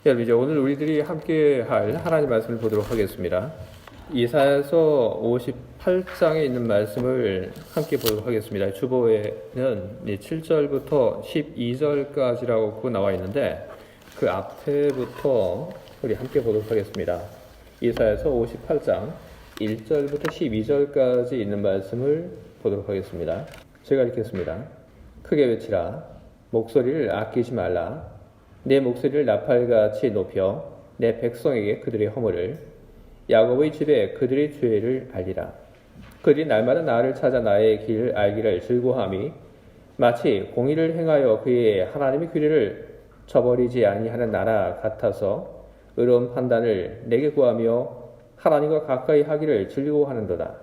여러분, 이제 오늘 우리들이 함께 할 하나님 말씀을 보도록 하겠습니다. 이사야서 58장에 있는 말씀을 함께 보도록 하겠습니다. 주보에는 7절부터 12절까지라고 나와 있는데 그 앞에부터 우리 함께 보도록 하겠습니다. 이사야서 58장 1절부터 12절까지 있는 말씀을 보도록 하겠습니다. 제가 읽겠습니다. 크게 외치라. 목소리를 아끼지 말라. 내 목소리를 나팔같이 높여 내 백성에게 그들의 허물을, 야곱의 집에 그들의 죄를 알리라. 그들이 날마다 나를 찾아 나의 길을 알기를 즐거워함이 마치 공의를 행하여 그의 하나님의 규례를 저버리지 아니하는 나라 같아서 의로운 판단을 내게 구하며 하나님과 가까이 하기를 즐거워하는도다.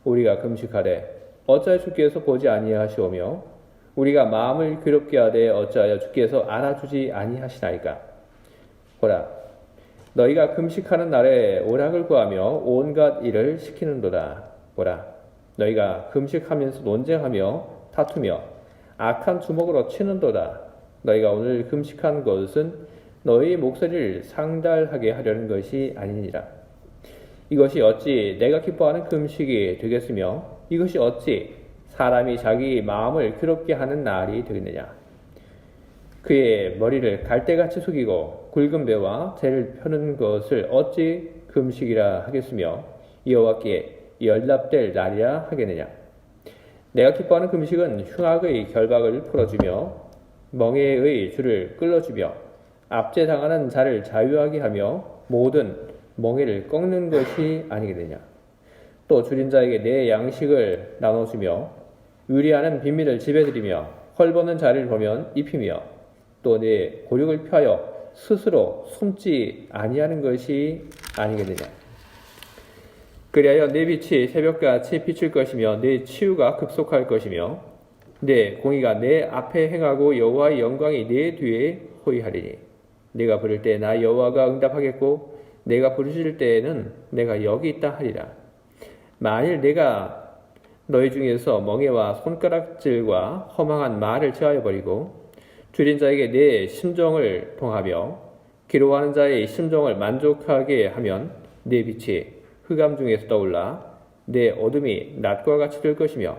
우리가 금식하되 어찌하여 주께서 보지 아니하시오며 우리가 마음을 괴롭게 하되 어찌하여 주께서 알아주지 아니하시나이까. 보라, 너희가 금식하는 날에 오락을 구하며 온갖 일을 시키는도다. 보라, 너희가 금식하면서 논쟁하며 다투며 악한 주먹으로 치는도다. 너희가 오늘 금식한 것은 너희 목소리를 상달하게 하려는 것이 아니니라. 이것이 어찌 내가 기뻐하는 금식이 되겠으며 이것이 어찌 사람이 자기 마음을 괴롭게 하는 날이 되겠느냐. 그의 머리를 갈대같이 숙이고 굵은 배와 재를 펴는 것을 어찌 금식이라 하겠으며 여호와께 연락될 날이라 하겠느냐. 내가 기뻐하는 금식은 흉악의 결박을 풀어주며 멍에의 줄을 끌어주며 압제당하는 자를 자유하게 하며 모든 멍에를 꺾는 것이 아니겠느냐. 또 줄인 자에게 내 양식을 나눠주며 유리하는 빈민을 지배드리며 헐벗는 자를 보면 입히며 또 내 고륙을 펴여 스스로 숨지 아니하는 것이 아니겠느냐. 그리하여 내 빛이 새벽같이 비칠 것이며 내 치유가 급속할 것이며 내 공의가 내 앞에 행하고 여호와의 영광이 내 뒤에 호위하리니 내가 부를 때 나 여호와가 응답하겠고 내가 부르실 때에는 내가 여기 있다 하리라. 만일 내가 너희 중에서 멍에와 손가락질과 허망한 말을 제하여 버리고 줄인 자에게 내 심정을 통하며 기로하는 자의 심정을 만족하게 하면 내 빛이 흑암 중에서 떠올라 내 어둠이 낮과 같이 될 것이며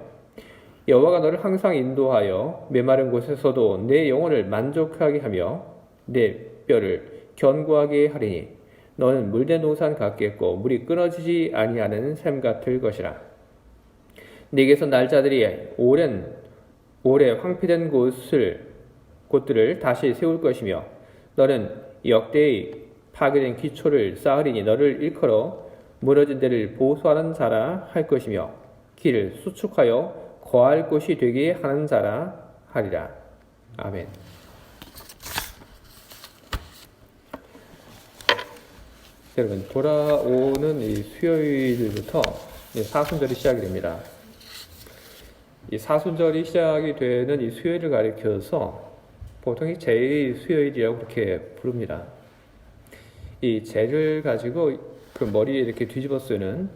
여호와가 너를 항상 인도하여 메마른 곳에서도 내 영혼을 만족하게 하며 내 뼈를 견고하게 하리니 너는 물된 동산 같겠고 물이 끊어지지 아니하는 샘 같을 것이라. 네게서 날짜들이 오래 황폐된 곳들을 다시 세울 것이며 너는 역대의 파괴된 기초를 쌓으리니 너를 일컬어 무너진 데를 보수하는 자라 할 것이며 길을 수축하여 거할 곳이 되게 하는 자라 하리라. 아멘. 여러분, 돌아오는 이 수요일부터 사순절이 시작이 됩니다. 이 사순절이 시작이 되는 이 수요일을 가리켜서 보통 이 제2수요일이라고 그렇게 부릅니다. 이 재를 가지고 그 머리에 이렇게 뒤집어 쓰는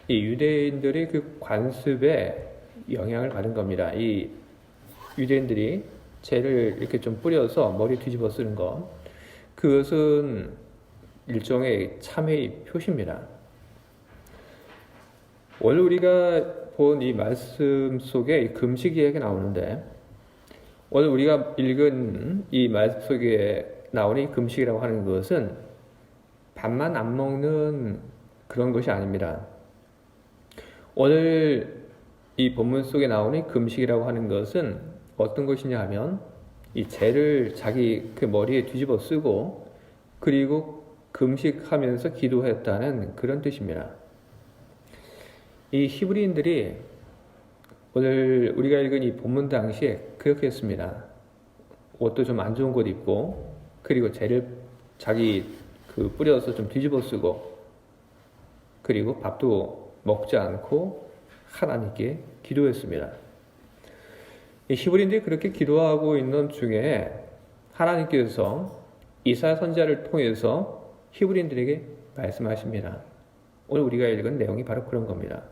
이 유대인들의 그 관습에 영향을 받은 겁니다. 이 유대인들이 재를 이렇게 좀 뿌려서 머리에 뒤집어 쓰는 것, 그것은 일종의 참회의 표시입니다. 오늘 우리가 본 이 말씀 속에 이 금식 이야기가 나오는데 오늘 우리가 읽은 이 말씀 속에 나오는 이 금식이라고 하는 것은 밥만 안 먹는 그런 것이 아닙니다. 오늘 이 본문 속에 나오는 이 금식이라고 하는 것은 어떤 것이냐 하면 이 재를 자기 그 머리에 뒤집어 쓰고 그리고 금식하면서 기도했다는 그런 뜻입니다. 이 히브리인들이 오늘 우리가 읽은 이 본문 당시에 그렇게 했습니다. 옷도 좀 안 좋은 곳 입고 그리고 재를 자기 그 뿌려서 좀 뒤집어 쓰고 그리고 밥도 먹지 않고 하나님께 기도했습니다. 이 히브리인들이 그렇게 기도하고 있는 중에 하나님께서 이사야 선지자를 통해서 히브리인들에게 말씀하십니다. 오늘 우리가 읽은 내용이 바로 그런 겁니다.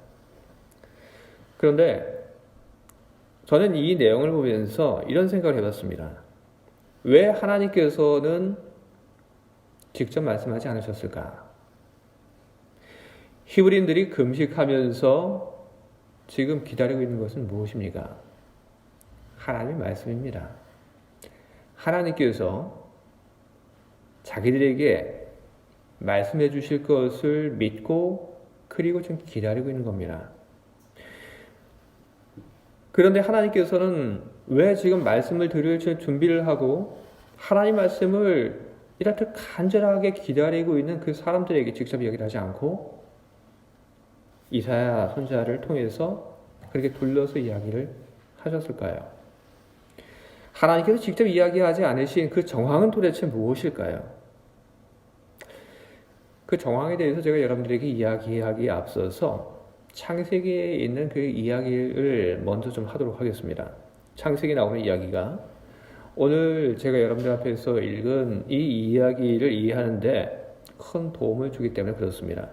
그런데 저는 이 내용을 보면서 이런 생각을 해봤습니다. 왜 하나님께서는 직접 말씀하지 않으셨을까? 히브리인들이 금식하면서 지금 기다리고 있는 것은 무엇입니까? 하나님의 말씀입니다. 하나님께서 자기들에게 말씀해 주실 것을 믿고 그리고 지금 기다리고 있는 겁니다. 그런데 하나님께서는 왜 지금 말씀을 들을 준비를 하고 하나님 말씀을 이렇게 간절하게 기다리고 있는 그 사람들에게 직접 이야기를 하지 않고 이사야 선지자를 통해서 그렇게 둘러서 이야기를 하셨을까요? 하나님께서 직접 이야기하지 않으신 그 정황은 도대체 무엇일까요? 그 정황에 대해서 제가 여러분들에게 이야기하기에 앞서서 창세기에 있는 그 이야기를 먼저 좀 하도록 하겠습니다. 창세기에 나오는 이야기가 오늘 제가 여러분들 앞에서 읽은 이 이야기를 이해하는데 큰 도움을 주기 때문에 그렇습니다.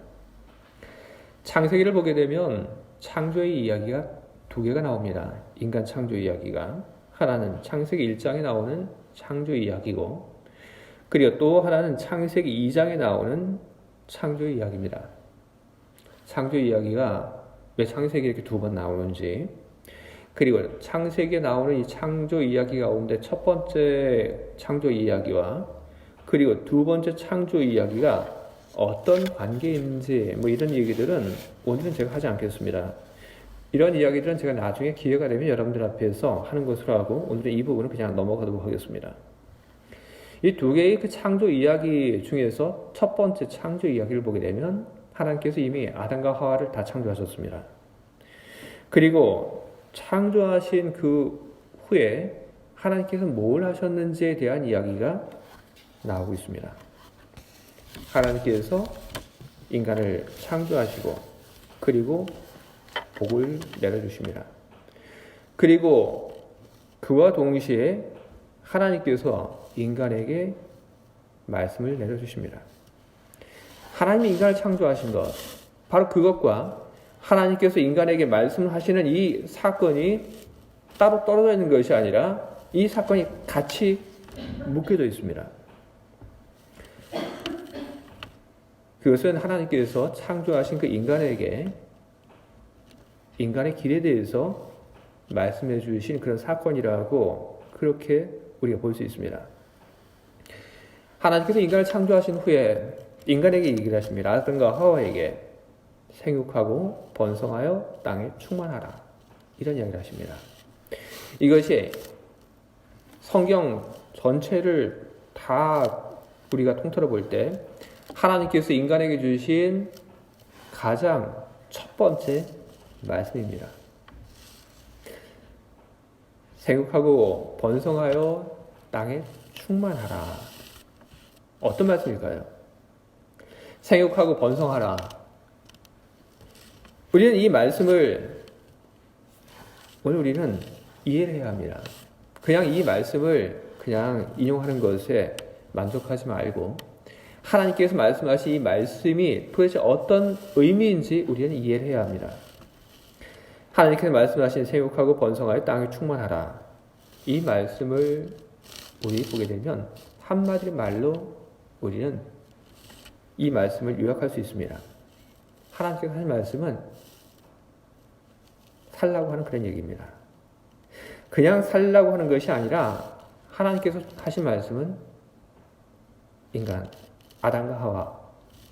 창세기를 보게 되면 창조의 이야기가 두 개가 나옵니다. 인간 창조 이야기가. 하나는 창세기 1장에 나오는 창조 이야기고 그리고 또 하나는 창세기 2장에 나오는 창조 이야기입니다. 창조 이야기가 왜 창세기에 이렇게 두 번 나오는지 그리고 창세기에 나오는 이 창조 이야기 가운데 첫 번째 창조 이야기와 그리고 두 번째 창조 이야기가 어떤 관계인지 뭐 이런 얘기들은 오늘은 제가 하지 않겠습니다. 이런 이야기들은 제가 나중에 기회가 되면 여러분들 앞에서 하는 것으로 하고 오늘은 이 부분은 그냥 넘어가도록 하겠습니다. 이 두 개의 그 창조 이야기 중에서 첫 번째 창조 이야기를 보게 되면 하나님께서 이미 아담과 하와를 다 창조하셨습니다. 그리고 창조하신 그 후에 하나님께서 뭘 하셨는지에 대한 이야기가 나오고 있습니다. 하나님께서 인간을 창조하시고 그리고 복을 내려주십니다. 그리고 그와 동시에 하나님께서 인간에게 말씀을 내려주십니다. 하나님이 인간을 창조하신 것, 바로 그것과 하나님께서 인간에게 말씀을 하시는 이 사건이 따로 떨어져 있는 것이 아니라 이 사건이 같이 묶여져 있습니다. 그것은 하나님께서 창조하신 그 인간에게 인간의 길에 대해서 말씀해 주신 그런 사건이라고 그렇게 우리가 볼 수 있습니다. 하나님께서 인간을 창조하신 후에 인간에게 얘기를 하십니다. 아담과 하와에게 생육하고 번성하여 땅에 충만하라. 이런 이야기를 하십니다. 이것이 성경 전체를 다 우리가 통틀어 볼 때 하나님께서 인간에게 주신 가장 첫 번째 말씀입니다. 생육하고 번성하여 땅에 충만하라. 어떤 말씀일까요? 생육하고 번성하라. 우리는 이 말씀을 오늘 우리는 이해를 해야 합니다. 그냥 이 말씀을 그냥 인용하는 것에 만족하지 말고 하나님께서 말씀하신 이 말씀이 도대체 어떤 의미인지 우리는 이해를 해야 합니다. 하나님께서 말씀하신 생육하고 번성하여 땅을 충만하라. 이 말씀을 우리 보게 되면 한마디 말로 우리는 이 말씀을 요약할 수 있습니다. 하나님께서 하신 말씀은 살라고 하는 그런 얘기입니다. 그냥 살라고 하는 것이 아니라 하나님께서 하신 말씀은 인간, 아담과 하와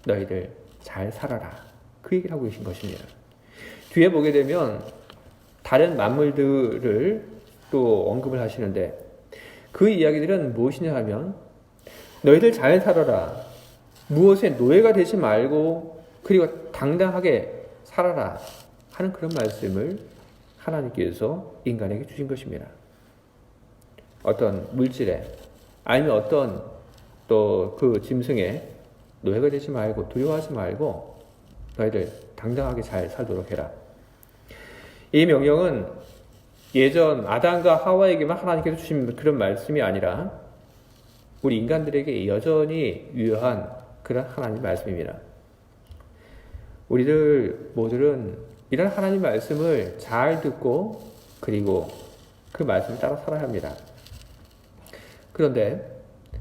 너희들 잘 살아라. 그 얘기를 하고 계신 것입니다. 뒤에 보게 되면 다른 만물들을 또 언급을 하시는데 그 이야기들은 무엇이냐 하면 너희들 잘 살아라. 무엇에 노예가 되지 말고 그리고 당당하게 살아라 하는 그런 말씀을 하나님께서 인간에게 주신 것입니다. 어떤 물질에 아니면 어떤 또 그 짐승에 노예가 되지 말고 두려워하지 말고 너희들 당당하게 잘 살도록 해라. 이 명령은 예전 아담과 하와에게만 하나님께서 주신 그런 말씀이 아니라 우리 인간들에게 여전히 유효한 그런 하나님 말씀입니다. 우리들 모두는 이런 하나님 말씀을 잘 듣고 그리고 그 말씀을 따라 살아야 합니다. 그런데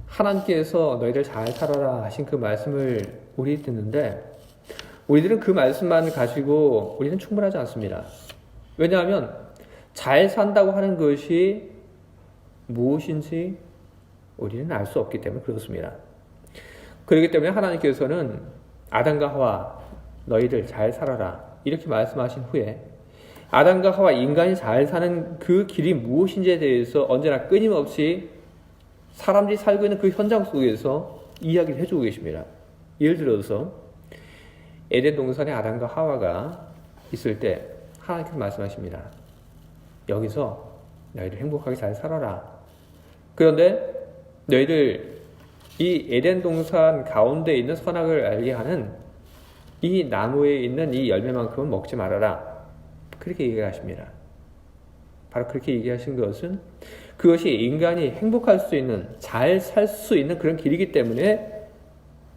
하나님께서 너희들 잘 살아라 하신 그 말씀을 우리 듣는데 우리들은 그 말씀만 가지고 우리는 충분하지 않습니다. 왜냐하면 잘 산다고 하는 것이 무엇인지 우리는 알 수 없기 때문에 그렇습니다. 그렇기 때문에 하나님께서는 아담과 하와 너희들 잘 살아라 이렇게 말씀하신 후에 아담과 하와 인간이 잘 사는 그 길이 무엇인지에 대해서 언제나 끊임없이 사람들이 살고 있는 그 현장 속에서 이야기를 해주고 계십니다. 예를 들어서 에덴 동산에 아담과 하와가 있을 때 하나님께서 말씀하십니다. 여기서 너희들 행복하게 잘 살아라. 그런데 너희들 이 에덴 동산 가운데 있는 선악을 알게 하는 이 나무에 있는 이 열매만큼은 먹지 말아라. 그렇게 얘기하십니다. 바로 그렇게 얘기하신 것은 그것이 인간이 행복할 수 있는, 잘 살 수 있는 그런 길이기 때문에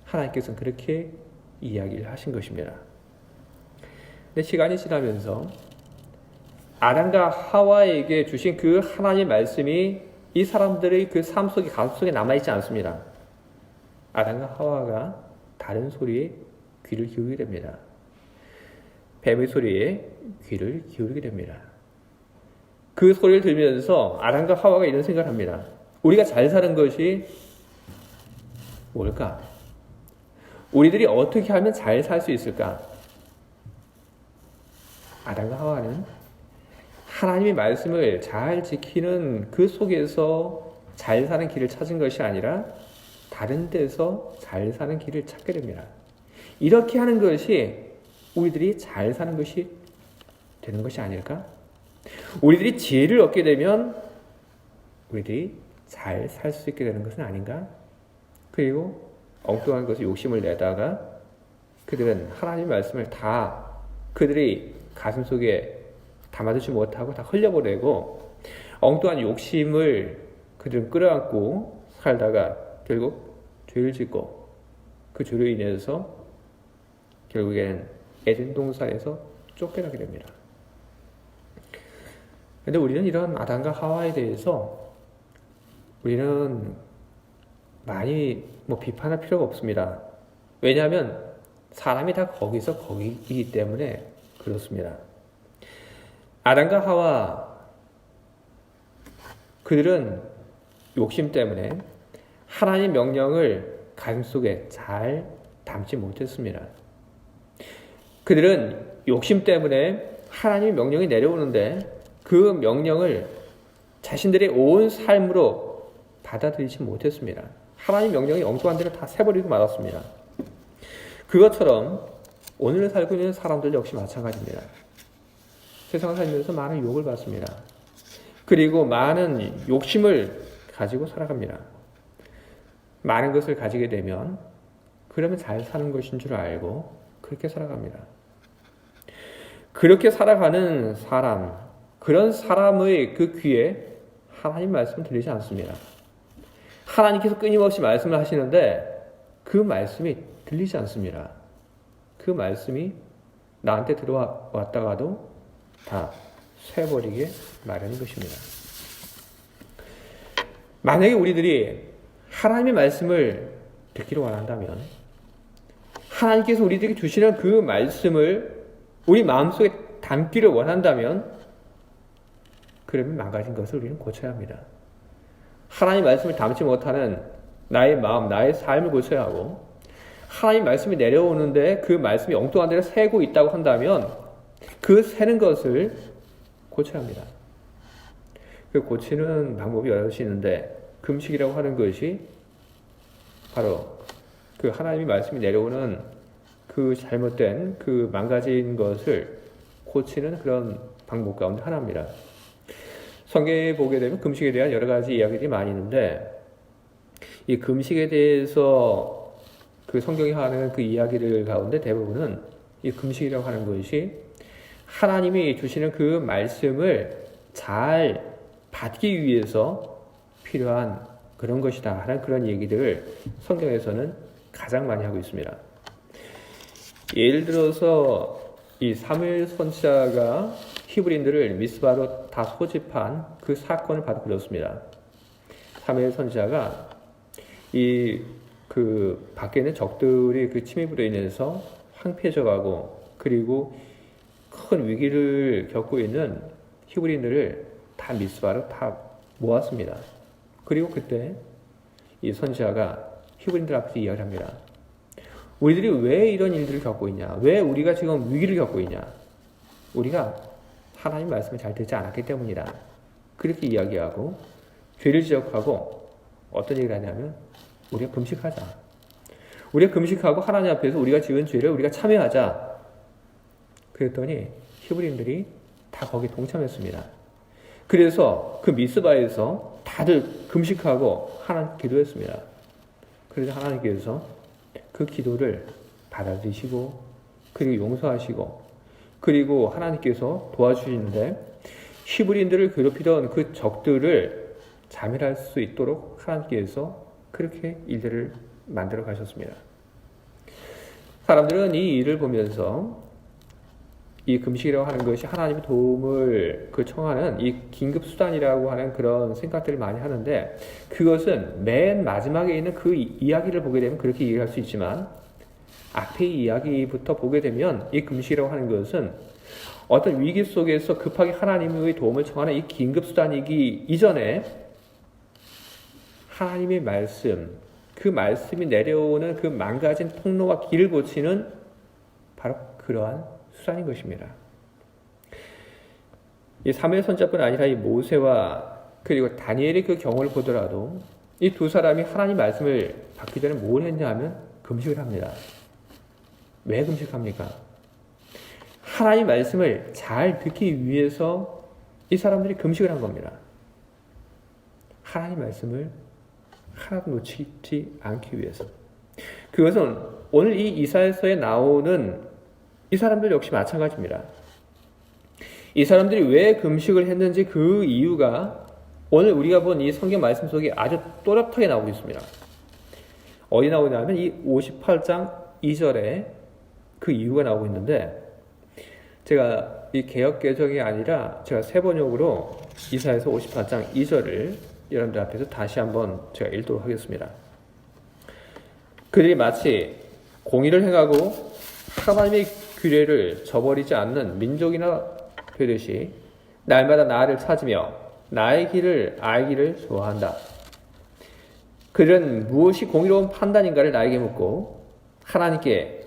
하나님께서는 그렇게 이야기를 하신 것입니다. 근데 시간이 지나면서 아담과 하와에게 주신 그 하나님의 말씀이 이 사람들의 그 삶 속에, 가슴 속에 남아있지 않습니다. 아담과 하와가 다른 소리에 귀를 기울이게 됩니다. 뱀의 소리에 귀를 기울이게 됩니다. 그 소리를 들으면서 아담과 하와가 이런 생각을 합니다. 우리가 잘 사는 것이 뭘까? 우리들이 어떻게 하면 잘 살 수 있을까? 아담과 하와는 하나님의 말씀을 잘 지키는 그 속에서 잘 사는 길을 찾은 것이 아니라 다른 데서 잘 사는 길을 찾게 됩니다. 이렇게 하는 것이 우리들이 잘 사는 것이 되는 것이 아닐까? 우리들이 지혜를 얻게 되면 우리들이 잘 살 수 있게 되는 것은 아닌가? 그리고 엉뚱한 것에 욕심을 내다가 그들은 하나님의 말씀을 다 그들이 가슴속에 담아두지 못하고 다 흘려보내고 엉뚱한 욕심을 그들은 끌어안고 살다가 결국 죄를 짓고 그 죄로 인해서 결국에는 에덴 동산에서 쫓겨나게 됩니다. 그런데 우리는 이런 아담과 하와에 대해서 우리는 많이 비판할 필요가 없습니다. 왜냐하면 사람이 다 거기서 거기이기 때문에 그렇습니다. 아담과 하와 그들은 욕심 때문에 하나님의 명령을 가슴속에 잘 담지 못했습니다. 그들은 욕심 때문에 하나님의 명령이 내려오는데 그 명령을 자신들의 온 삶으로 받아들이지 못했습니다. 하나님 명령이 엉뚱한 대로 다 세버리고 말았습니다. 그것처럼 오늘 살고 있는 사람들 역시 마찬가지입니다. 세상을 살면서 많은 욕을 받습니다. 그리고 많은 욕심을 가지고 살아갑니다. 많은 것을 가지게 되면 그러면 잘 사는 것인 줄 알고 그렇게 살아갑니다. 그렇게 살아가는 사람, 그런 사람의 그 귀에 하나님 말씀을 들리지 않습니다. 하나님께서 끊임없이 말씀을 하시는데 그 말씀이 들리지 않습니다. 그 말씀이 나한테 들어왔다가도 다 쇠버리게 마련인 것입니다. 만약에 우리들이 하나님의 말씀을 듣기를 원한다면 하나님께서 우리들에게 주시는 그 말씀을 우리 마음속에 담기를 원한다면 그러면 망가진 것을 우리는 고쳐야 합니다. 하나님 말씀을 담지 못하는 나의 마음, 나의 삶을 고쳐야 하고 하나님 말씀이 내려오는데 그 말씀이 엉뚱한 데로 새고 있다고 한다면 그 새는 것을 고쳐야 합니다. 그 고치는 방법이 여럿이 있는데 금식이라고 하는 것이 바로 그 하나님의 말씀이 내려오는 그 잘못된 그 망가진 것을 고치는 그런 방법 가운데 하나입니다. 성경에 보게 되면 금식에 대한 여러 가지 이야기들이 많이 있는데 이 금식에 대해서 그 성경이 하는 그 이야기들 가운데 대부분은 이 금식이라고 하는 것이 하나님이 주시는 그 말씀을 잘 받기 위해서 필요한 그런 것이다 하는 그런 얘기들을 성경에서는 가장 많이 하고 있습니다. 예를 들어서 이 사무엘 선지자가 히브리인들을 미스바로 다 소집한 그 사건을 봐도 그렇습니다. 사무엘 선지자가 이 그 밖에 있는 적들이 그 침입으로 인해서 황폐해져 가고 그리고 큰 위기를 겪고 있는 히브리인들을 다 미스바로 다 모았습니다. 그리고 그때 이 선지자가 히브리인들 앞에서 이야기를 합니다. 우리들이 왜 이런 일들을 겪고 있냐? 왜 우리가 지금 위기를 겪고 있냐? 우리가 하나님 말씀을 잘 듣지 않았기 때문이다. 그렇게 이야기하고 죄를 지적하고 어떤 얘기를 하냐면 우리가 금식하자. 우리가 금식하고 하나님 앞에서 우리가 지은 죄를 우리가 참여하자. 그랬더니 히브리인들이 다 거기에 동참했습니다. 그래서 그 미스바에서 다들 금식하고 하나님 기도했습니다. 그래서 하나님께서 그 기도를 받아들이시고 그리고 용서하시고 그리고 하나님께서 도와주시는데 히브리인들을 괴롭히던 그 적들을 자멸할 수 있도록 하나님께서 그렇게 일들을 만들어 가셨습니다. 사람들은 이 일을 보면서 이 금식이라고 하는 것이 하나님의 도움을 청하는 이 긴급 수단이라고 하는 그런 생각들을 많이 하는데 그것은 맨 마지막에 있는 그 이야기를 보게 되면 그렇게 이해할 수 있지만 앞의 이야기부터 보게 되면 이 금식이라고 하는 것은 어떤 위기 속에서 급하게 하나님의 도움을 청하는 이 긴급 수단이기 이전에 하나님의 말씀, 그 말씀이 내려오는 그 망가진 통로와 길을 고치는 바로 그러한 수단인 것입니다. 이 사무엘 선지자뿐 아니라 이 모세와 그리고 다니엘의 그 경우를 보더라도 이 두 사람이 하나님 말씀을 받기 전에 뭘 했냐 하면 금식을 합니다. 왜 금식합니까? 하나님 말씀을 잘 듣기 위해서 이 사람들이 금식을 한 겁니다. 하나님 말씀을 하나도 놓치지 않기 위해서. 그것은 오늘 이 이사야서에 나오는 이 사람들 역시 마찬가지입니다. 이 사람들이 왜 금식을 했는지 그 이유가 오늘 우리가 본 이 성경 말씀 속에 아주 또렷하게 나오고 있습니다. 어디 나오냐면 이 58장 2절에 그 이유가 나오고 있는데 제가 이 개역개정이 아니라 제가 세번역으로 이사야서 58장 2절을 여러분들 앞에서 다시 한번 제가 읽도록 하겠습니다. 그들이 마치 공의를 행하고 하나님의 규례를 저버리지 않는 민족이나 되듯이 날마다 나를 찾으며 나의 길을 알기를 좋아한다. 그들은 무엇이 공의로운 판단인가를 나에게 묻고 하나님께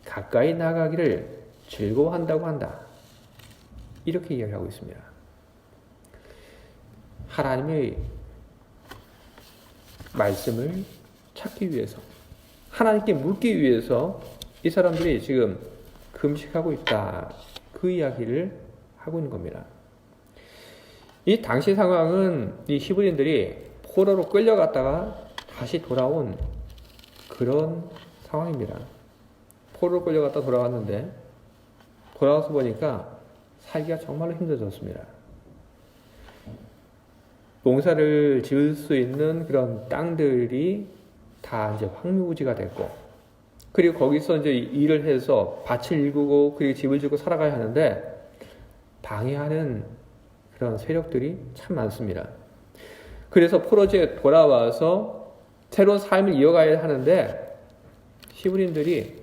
가까이 나가기를 즐거워한다고 한다. 이렇게 이야기하고 있습니다. 하나님의 말씀을 찾기 위해서 하나님께 묻기 위해서 이 사람들이 지금 금식하고 있다. 그 이야기를 하고 있는 겁니다. 이 당시 상황은 이 히브리인들이 포로로 끌려갔다가 다시 돌아온 그런 상황입니다. 포로로 끌려갔다 돌아왔는데 돌아와서 보니까 살기가 정말로 힘들어졌습니다. 농사를 지을 수 있는 그런 땅들이 다 이제 황무지가 됐고, 그리고 거기서 이제 일을 해서 밭을 일구고, 그리고 집을 짓고 살아가야 하는데, 방해하는 그런 세력들이 참 많습니다. 그래서 포로지에 돌아와서 새로운 삶을 이어가야 하는데, 히브리인들이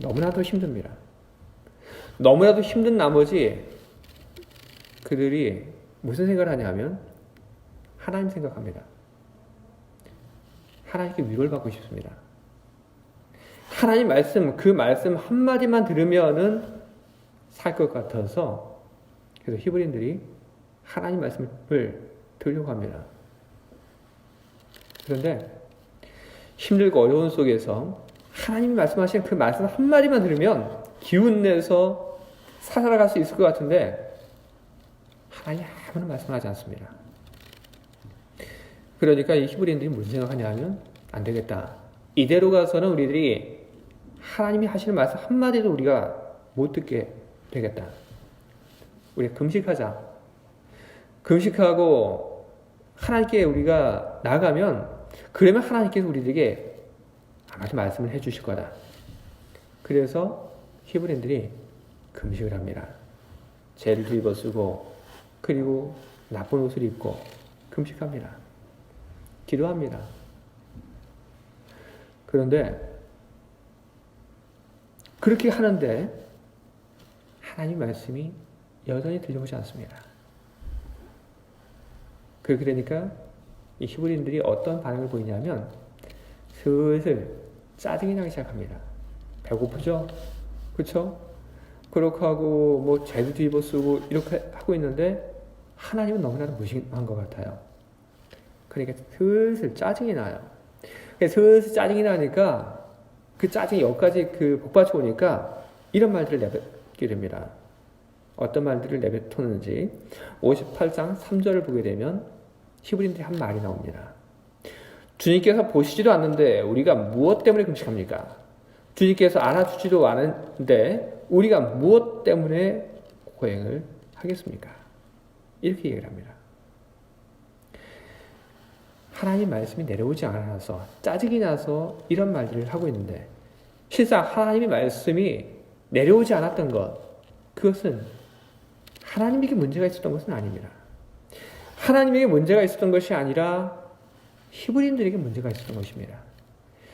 너무나도 힘듭니다. 너무나도 힘든 나머지, 그들이 무슨 생각을 하냐 하면, 하나님 생각합니다. 하나님께 위로를 받고 싶습니다. 하나님 말씀, 그 말씀 한마디만 들으면은 살 것 같아서, 그래서 히브리인들이 하나님 말씀을 들으려고 합니다. 그런데 힘들고 어려운 속에서 하나님이 말씀하신 그 말씀 한마디만 들으면 기운내서 살아갈 수 있을 것 같은데, 하나님이 아무런 말씀을 하지 않습니다. 그러니까 이 히브리인들이 무슨 생각하냐 하면, 안 되겠다. 이대로 가서는 우리들이 하나님이 하시는 말씀 한마디도 우리가 못 듣게 되겠다. 우리가 금식하자. 금식하고 하나님께 우리가 나가면, 그러면 하나님께서 우리들에게 아마도 말씀을 해주실 거다. 그래서 히브리인들이 금식을 합니다. 죄를 뒤집어쓰고, 그리고 나쁜 옷을 입고 금식합니다. 기도합니다. 그런데 그렇게 하는데 하나님 말씀이 여전히 들려오지 않습니다. 그러니까 이 히브리인들이 어떤 반응을 보이냐면 슬슬 짜증이 나기 시작합니다. 배고프죠? 그렇죠? 그렇게 하고 뭐 죄도 뒤집어 쓰고 이렇게 하고 있는데 하나님은 너무나도 무심한 것 같아요. 그러니까 슬슬 짜증이 나요. 슬슬 짜증이 나니까 그 짜증이 여기까지 복받쳐 오니까 이런 말들을 내뱉게 됩니다. 어떤 말들을 내뱉었는지 58장 3절을 보게 되면 히브리인들이 한 말이 나옵니다. 주님께서 보시지도 않는데 우리가 무엇 때문에 금식합니까? 주님께서 알아주지도 않은데 우리가 무엇 때문에 고행을 하겠습니까? 이렇게 얘기를 합니다. 하나님 말씀이 내려오지 않아서 짜증이 나서 이런 말들을 하고 있는데 실상 하나님의 말씀이 내려오지 않았던 것, 그것은 하나님에게 문제가 있었던 것은 아닙니다. 하나님에게 문제가 있었던 것이 아니라 히브리인들에게 문제가 있었던 것입니다.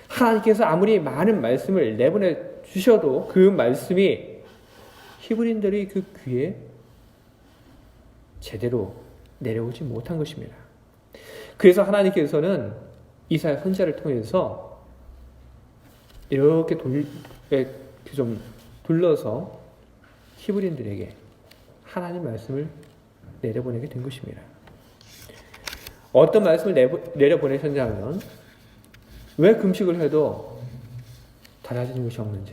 하나님께서 아무리 많은 말씀을 내보내 주셔도 그 말씀이 히브리인들의 그 귀에 제대로 내려오지 못한 것입니다. 그래서 하나님께서는 이사야 선지자를 통해서 이렇게 좀 둘러서 히브리인들에게 하나님 말씀을 내려보내게 된 것입니다. 어떤 말씀을 내려보내셨냐면 왜 금식을 해도 달라지는 것이 없는지,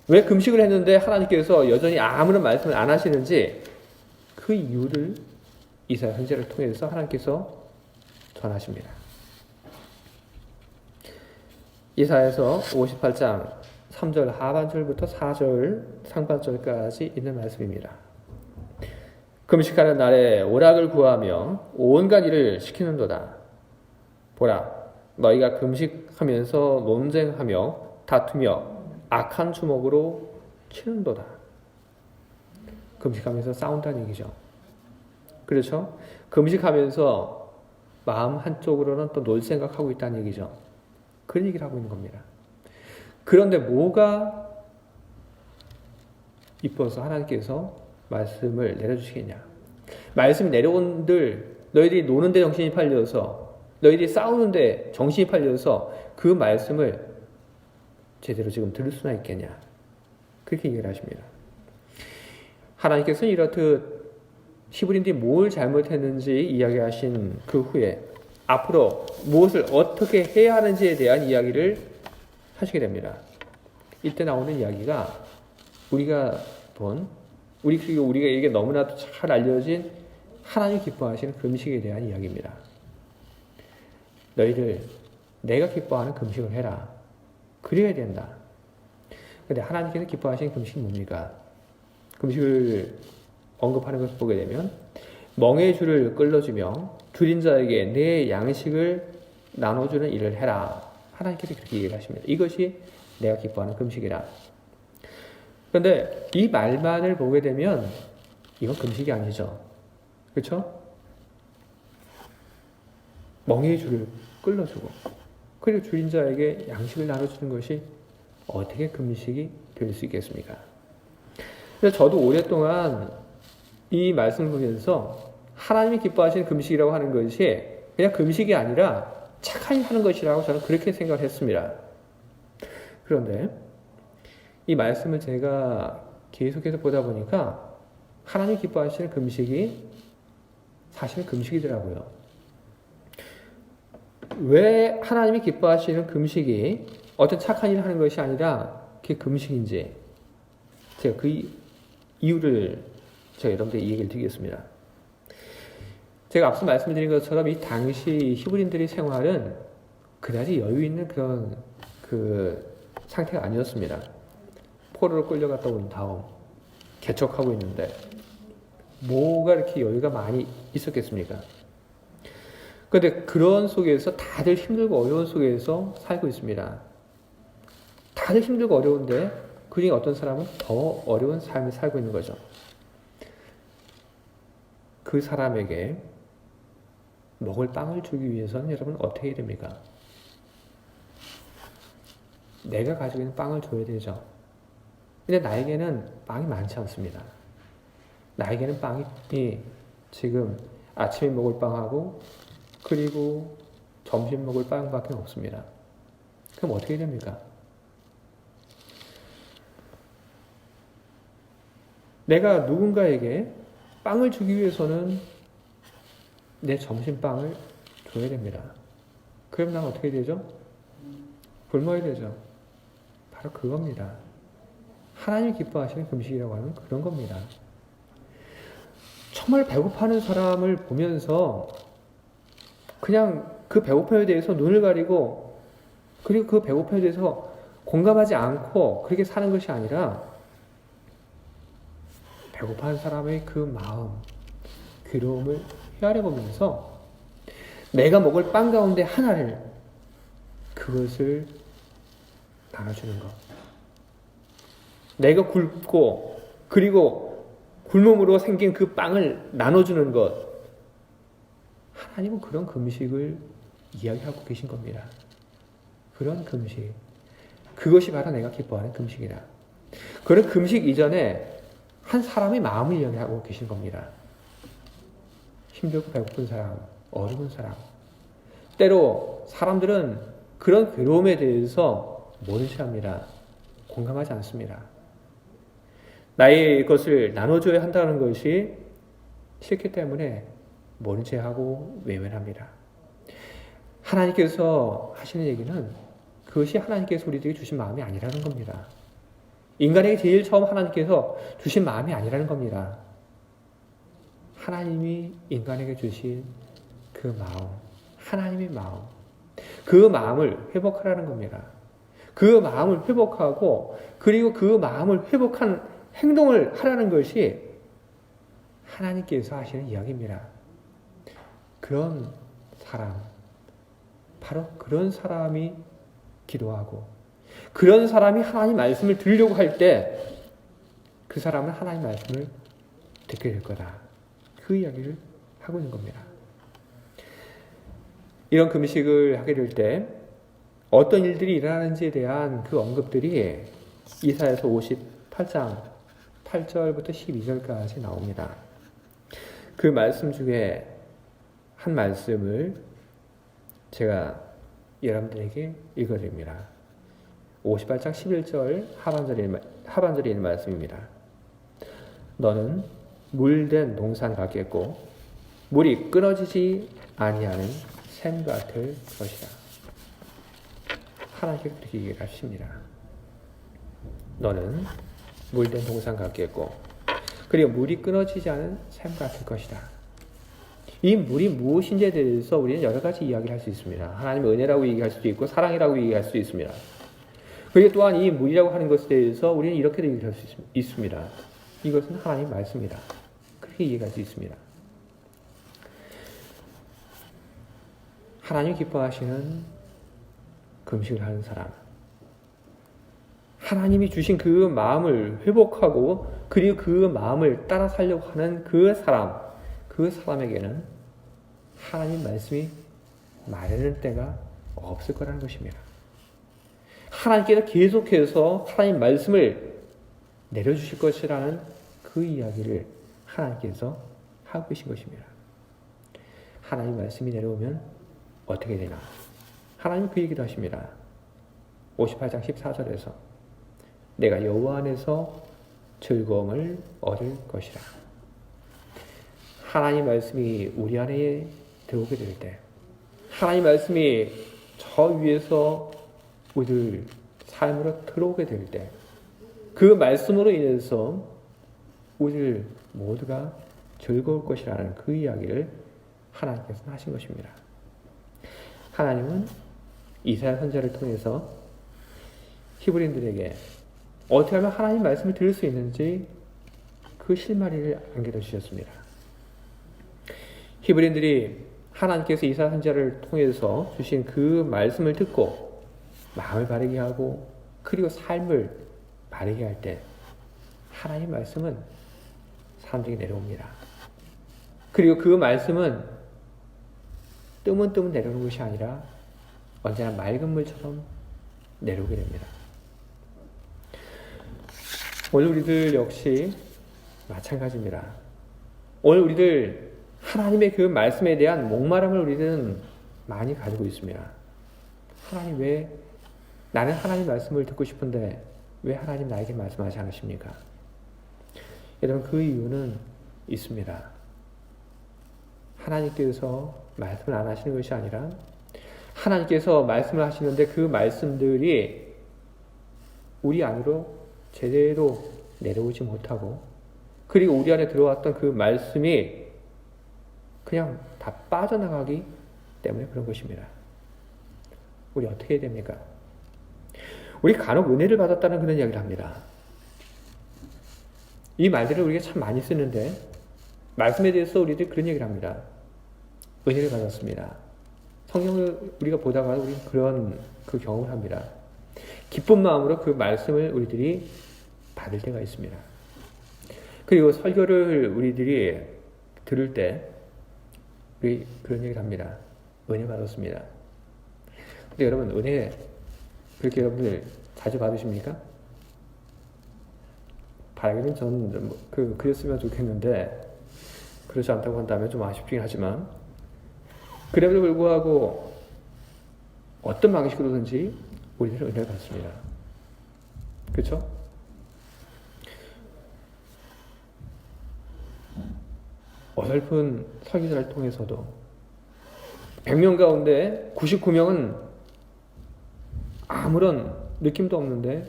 왜 금식을 했는데 하나님께서 여전히 아무런 말씀을 안 하시는지 그 이유를 이사야 선지자를 통해서 하나님께서 전하십니다. 이사야서 58장 3절 하반절부터 4절 상반절까지 있는 말씀입니다. 금식하는 날에 오락을 구하며 온갖 일을 시키는도다. 보라, 너희가 금식하면서 논쟁하며 다투며 악한 주먹으로 치는도다. 금식하면서 싸운다는 얘기죠. 그렇죠? 금식하면서 마음 한쪽으로는 또 놀 생각하고 있다는 얘기죠. 그런 얘기를 하고 있는 겁니다. 그런데 뭐가 이뻐서 하나님께서 말씀을 내려주시겠냐? 말씀이 내려온들 너희들이 노는데 정신이 팔려서, 너희들이 싸우는데 정신이 팔려서 그 말씀을 제대로 지금 들을 수나 있겠냐? 그렇게 얘기를 하십니다. 하나님께서는 이렇듯 히브리인들이 뭘 잘못했는지 이야기하신 그 후에 앞으로 무엇을 어떻게 해야 하는지에 대한 이야기를 하시게 됩니다. 이때 나오는 이야기가 우리가 우리에게 너무나도 잘 알려진 하나님 기뻐하시는 금식에 대한 이야기입니다. 너희들 내가 기뻐하는 금식을 해라. 그래야 된다. 그런데 하나님께서 기뻐하시는 금식이 뭡니까? 금식을 언급하는 것을 보게 되면 멍에 줄을 끌어주며 줄인 자에게 내 양식을 나눠주는 일을 해라. 하나님께서 그렇게 얘기를 하십니다. 이것이 내가 기뻐하는 금식이라. 그런데 이 말만을 보게 되면 이건 금식이 아니죠. 그렇죠? 멍에 줄을 끌어주고 그리고 줄인 자에게 양식을 나눠주는 것이 어떻게 금식이 될 수 있겠습니까? 그래서 저도 오랫동안 이 말씀을 보면서 하나님이 기뻐하시는 금식이라고 하는 것이 그냥 금식이 아니라 착한 일 하는 것이라고 저는 그렇게 생각을 했습니다. 그런데 이 말씀을 제가 계속해서 보다 보니까 하나님이 기뻐하시는 금식이 사실은 금식이더라고요. 왜 하나님이 기뻐하시는 금식이 어떤 착한 일을 하는 것이 아니라 그게 금식인지 제가 그 이유를 제가 여러분들에게 얘기를 드리겠습니다. 제가 앞서 말씀드린 것처럼 이 당시 히브리인들의 생활은 그다지 여유 있는 그런 상태가 아니었습니다. 포로로 끌려갔다 온 다음 개척하고 있는데 뭐가 이렇게 여유가 많이 있었겠습니까? 그런데 그런 속에서 다들 힘들고 어려운 속에서 살고 있습니다. 다들 힘들고 어려운데 그중에 어떤 사람은 더 어려운 삶을 살고 있는 거죠. 그 사람에게 먹을 빵을 주기 위해서는 여러분 어떻게 해야 됩니까? 내가 가지고 있는 빵을 줘야 되죠. 근데 나에게는 빵이 많지 않습니다. 나에게는 빵이 지금 아침에 먹을 빵하고 그리고 점심 먹을 빵밖에 없습니다. 그럼 어떻게 됩니까? 내가 누군가에게 빵을 주기 위해서는 내 점심빵을 줘야 됩니다. 그럼 난 어떻게 되죠? 굶어야 되죠. 바로 그겁니다. 하나님이 기뻐하시는 금식이라고 하는 그런 겁니다. 정말 배고파하는 사람을 보면서 그냥 그 배고픔에 대해서 눈을 가리고 그리고 그 배고픔에 대해서 공감하지 않고 그렇게 사는 것이 아니라 배고파하는 사람의 그 마음, 괴로움을 헤아려 보면서 내가 먹을 빵 가운데 하나를 그것을 나눠주는 것. 내가 굶고 그리고 굶음으로 생긴 그 빵을 나눠주는 것. 하나님은 그런 금식을 이야기하고 계신 겁니다. 그런 금식. 그것이 바로 내가 기뻐하는 금식이다. 그런 금식 이전에 한 사람의 마음을 이야기하고 계신 겁니다. 힘들고 배고픈 사람, 어려운 사람. 때로 사람들은 그런 괴로움에 대해서 모른 채 합니다. 공감하지 않습니다. 나의 것을 나눠줘야 한다는 것이 싫기 때문에 모른 채 하고 외면합니다. 하나님께서 하시는 얘기는 그것이 하나님께서 우리들에게 주신 마음이 아니라는 겁니다. 인간에게 제일 처음 하나님께서 주신 마음이 아니라는 겁니다. 하나님이 인간에게 주신 그 마음, 하나님의 마음, 그 마음을 회복하라는 겁니다. 그 마음을 회복하고 그리고 그 마음을 회복한 행동을 하라는 것이 하나님께서 하시는 이야기입니다. 그런 사람, 바로 그런 사람이 기도하고 그런 사람이 하나님 말씀을 들으려고 할 때 그 사람은 하나님 말씀을 듣게 될 거다. 그 이야기를 하고 있는 겁니다. 이런 금식을 하게 될 때 어떤 일들이 일어나는지에 대한 그 언급들이 이사야서 58장 8절부터 12절까지 나옵니다. 그 말씀 중에 한 말씀을 제가 여러분들에게 읽어드립니다. 58장 11절 하반절에 있는 말씀입니다. 너는 물된 동산 같겠고 물이 끊어지지 아니하는 샘 같을 것이다. 하나님께서 그렇게 얘기하십니다. 너는 물된 동산 같겠고 그리고 물이 끊어지지 않은 샘 같을 것이다. 이 물이 무엇인지에 대해서 우리는 여러 가지 이야기를 할 수 있습니다. 하나님의 은혜라고 얘기할 수도 있고 사랑이라고 얘기할 수도 있습니다. 그리고 또한 이 물이라고 하는 것에 대해서 우리는 이렇게도 얘기할 수 있습니다. 이것은 하나님의 말씀이다. 그렇게 얘기할 수 있습니다. 하나님이 기뻐하시는 금식을 하는 사람, 하나님이 주신 그 마음을 회복하고 그리고 그 마음을 따라 살려고 하는 그 사람에게는 하나님 말씀이 마르는 때가 없을 거라는 것입니다. 하나님께서 계속해서 하나님 말씀을 내려주실 것이라는 그 이야기를 하나님께서 하고 계신 것입니다. 하나님 말씀이 내려오면 어떻게 되나? 하나님 그 얘기도 하십니다. 58장 14절에서 내가 여호와 안에서 즐거움을 얻을 것이라. 하나님 말씀이 우리 안에 들어오게 될 때, 하나님 말씀이 저 위에서 우리들 삶으로 들어오게 될 때, 그 말씀으로 인해서 우리들 모두가 즐거울 것이라는 그 이야기를 하나님께서 하신 것입니다. 하나님은 이사야 선지자를 통해서 히브리인들에게 어떻게 하면 하나님 말씀을 들을 수 있는지 그 실마리를 안겨다 주셨습니다. 히브리인들이 하나님께서 이사야 선지자를 통해서 주신 그 말씀을 듣고 마음을 바르게 하고 그리고 삶을 바르게 할 때 하나님 말씀은 사람들에게 내려옵니다. 그리고 그 말씀은 뜨문뜨문 내려오는 것이 아니라 언제나 맑은 물처럼 내려오게 됩니다. 오늘 우리들 역시 마찬가지입니다. 오늘 우리들 하나님의 그 말씀에 대한 목마름을 우리는 많이 가지고 있습니다. 하나님 왜 나는 하나님 말씀을 듣고 싶은데 왜 하나님 나에게 말씀하지 않으십니까? 여러분 그 이유는 있습니다. 하나님께서 말씀을 안 하시는 것이 아니라 하나님께서 말씀을 하시는데 그 말씀들이 우리 안으로 제대로 내려오지 못하고 그리고 우리 안에 들어왔던 그 말씀이 그냥 다 빠져나가기 때문에 그런 것입니다. 우리 어떻게 해야 됩니까? 우리 간혹 은혜를 받았다는 그런 이야기를 합니다. 이 말들을 우리가 참 많이 쓰는데 말씀에 대해서 우리들이 그런 얘기를 합니다. 은혜를 받았습니다. 성경을 우리가 보다가 우리 그런 그 경험을 합니다. 기쁜 마음으로 그 말씀을 우리들이 받을 때가 있습니다. 그리고 설교를 우리들이 들을 때 우리 그런 얘기를 합니다. 은혜 받았습니다. 근데 여러분 은혜 그렇게 여러분들 자주 받으십니까? 바라기는 저는 그랬으면 좋겠는데 그렇지 않다고 한다면 좀 아쉽긴 하지만 그럼에도 불구하고 어떤 방식으로든지 우리들은 은혜를 받습니다. 그렇죠? 어설픈 설교자를 통해서도 100명 가운데 99명은 아무런 느낌도 없는데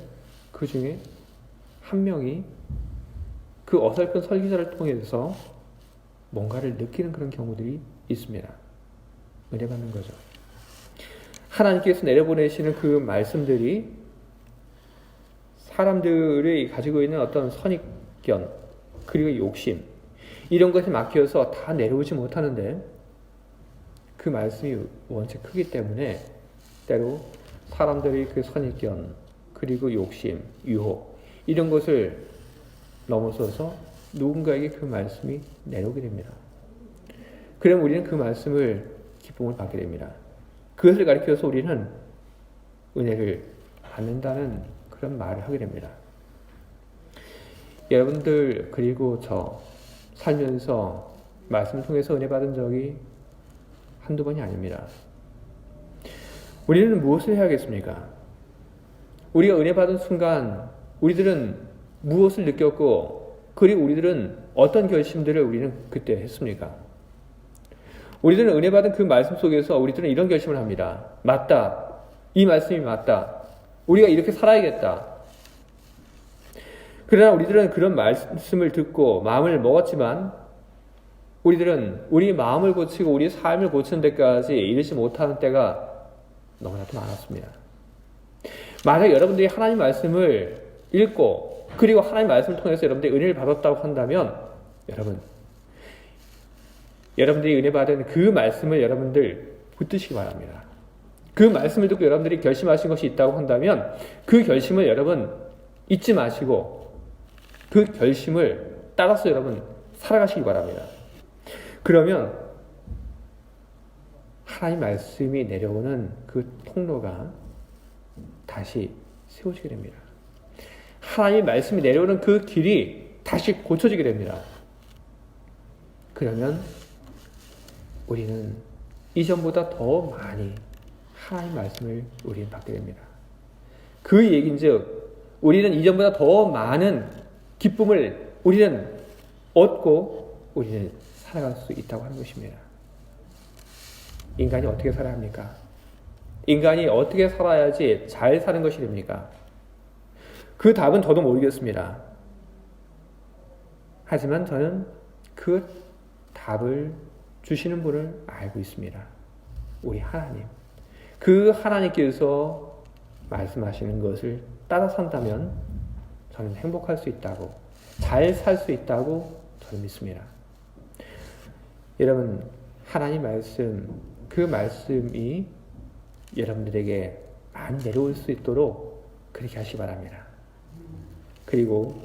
그 중에 한 명이 그 어설픈 설교자를 통해서 뭔가를 느끼는 그런 경우들이 있습니다. 은혜 받는 거죠. 하나님께서 내려보내시는 그 말씀들이 사람들이 가지고 있는 어떤 선입견 그리고 욕심 이런 것에 막혀서 다 내려오지 못하는데 그 말씀이 원체 크기 때문에 때로 사람들이 그 선입견 그리고 욕심, 유혹 이런 것을 넘어서서 누군가에게 그 말씀이 내려오게 됩니다. 그럼 우리는 그 말씀을 기쁨을 받게 됩니다. 그것을 가리켜서 우리는 은혜를 받는다는 그런 말을 하게 됩니다. 여러분들 그리고 저 살면서 말씀을 통해서 은혜 받은 적이 한두 번이 아닙니다. 우리는 무엇을 해야겠습니까? 우리가 은혜 받은 순간 우리들은 무엇을 느꼈고 그리고 우리들은 어떤 결심들을 우리는 그때 했습니까? 우리들은 은혜 받은 그 말씀 속에서 우리들은 이런 결심을 합니다. 맞다. 이 말씀이 맞다. 우리가 이렇게 살아야겠다. 그러나 우리들은 그런 말씀을 듣고 마음을 먹었지만 우리들은 우리 마음을 고치고 우리 삶을 고치는 데까지 이르지 못하는 때가 너무나도 많았습니다. 만약 여러분들이 하나님 말씀을 읽고 그리고 하나님 말씀을 통해서 여러분들이 은혜를 받았다고 한다면 여러분들이 은혜 받은 그 말씀을 여러분들 붙드시기 바랍니다. 그 말씀을 듣고 여러분들이 결심하신 것이 있다고 한다면 그 결심을 여러분 잊지 마시고 그 결심을 따라서 여러분 살아가시기 바랍니다. 그러면 하나님 말씀이 내려오는 그 통로가 다시 세워지게 됩니다. 하나님 말씀이 내려오는 그 길이 다시 고쳐지게 됩니다. 그러면 우리는 이전보다 더 많이 하나님 말씀을 우리는 받게 됩니다. 그 얘기인즉 우리는 이전보다 더 많은 기쁨을 우리는 얻고 우리는 살아갈 수 있다고 하는 것입니다. 인간이 어떻게 살아야 합니까? 인간이 어떻게 살아야지 잘 사는 것이 됩니까? 그 답은 저도 모르겠습니다. 하지만 저는 그 답을 주시는 분을 알고 있습니다. 우리 하나님. 그 하나님께서 말씀하시는 것을 따라 산다면 저는 행복할 수 있다고, 잘 살 수 있다고 저는 믿습니다. 여러분, 하나님 말씀, 그 말씀이 여러분들에게 많이 내려올 수 있도록 그렇게 하시기 바랍니다. 그리고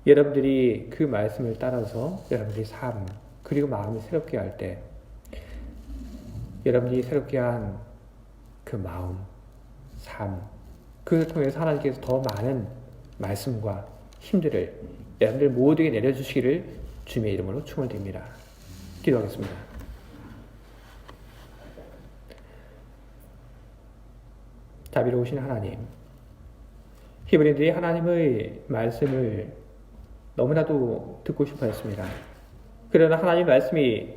여러분들이 그 말씀을 따라서 여러분들의 삶, 그리고 마음을 새롭게 할 때 여러분들이 새롭게 한 그 마음, 삶, 그것을 통해서 하나님께서 더 많은 말씀과 힘들을 여러분들 모두에게 내려주시기를 주님의 이름으로 축원드립니다. 기도하겠습니다. 자비로우신 하나님, 히브리들이 하나님의 말씀을 너무나도 듣고 싶어 했습니다. 그러나 하나님의 말씀이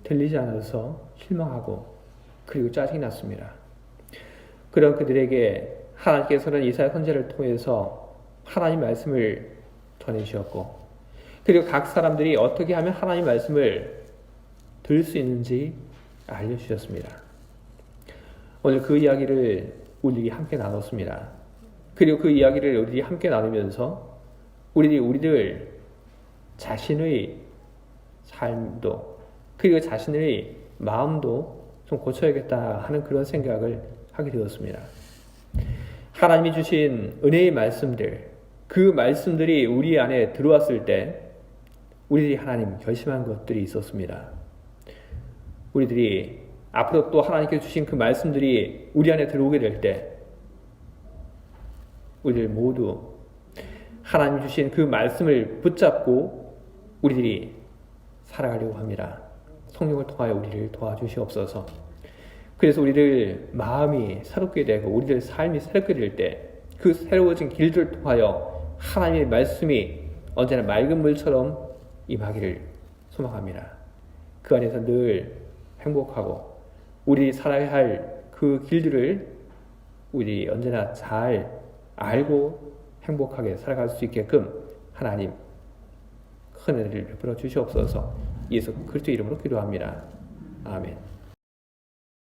들리지 않아서 실망하고 그리고 짜증이 났습니다. 그런 그들에게 하나님께서는 이사야 선지자를 통해서 하나님 말씀을 전해주셨고, 그리고 각 사람들이 어떻게 하면 하나님 말씀을 들을 수 있는지 알려주셨습니다. 오늘 그 이야기를 우리들이 함께 나눴습니다. 그리고 그 이야기를 우리들이 함께 나누면서 우리들 자신의 삶도 그리고 자신의 마음도 좀 고쳐야겠다 하는 그런 생각을 하게 되었습니다. 하나님이 주신 은혜의 말씀들, 그 말씀들이 우리 안에 들어왔을 때 우리들이 하나님 결심한 것들이 있었습니다. 우리들이 앞으로 또 하나님께서 주신 그 말씀들이 우리 안에 들어오게 될 때 우리들 모두 하나님 주신 그 말씀을 붙잡고 우리들이 살아가려고 합니다. 성령을 통하여 우리를 도와주시옵소서. 그래서 우리들 마음이 새롭게 되고 우리들 삶이 새롭게 될 때 그 새로워진 길들을 통하여 하나님의 말씀이 언제나 맑은 물처럼 임하기를 소망합니다. 그 안에서 늘 행복하고 우리 살아야 할 그 길들을 우리 언제나 잘 알고 행복하게 살아갈 수 있게끔 하나님 큰 은혜를 베풀어 주시옵소서. 예수 그리스도 이름으로 기도합니다. 아멘.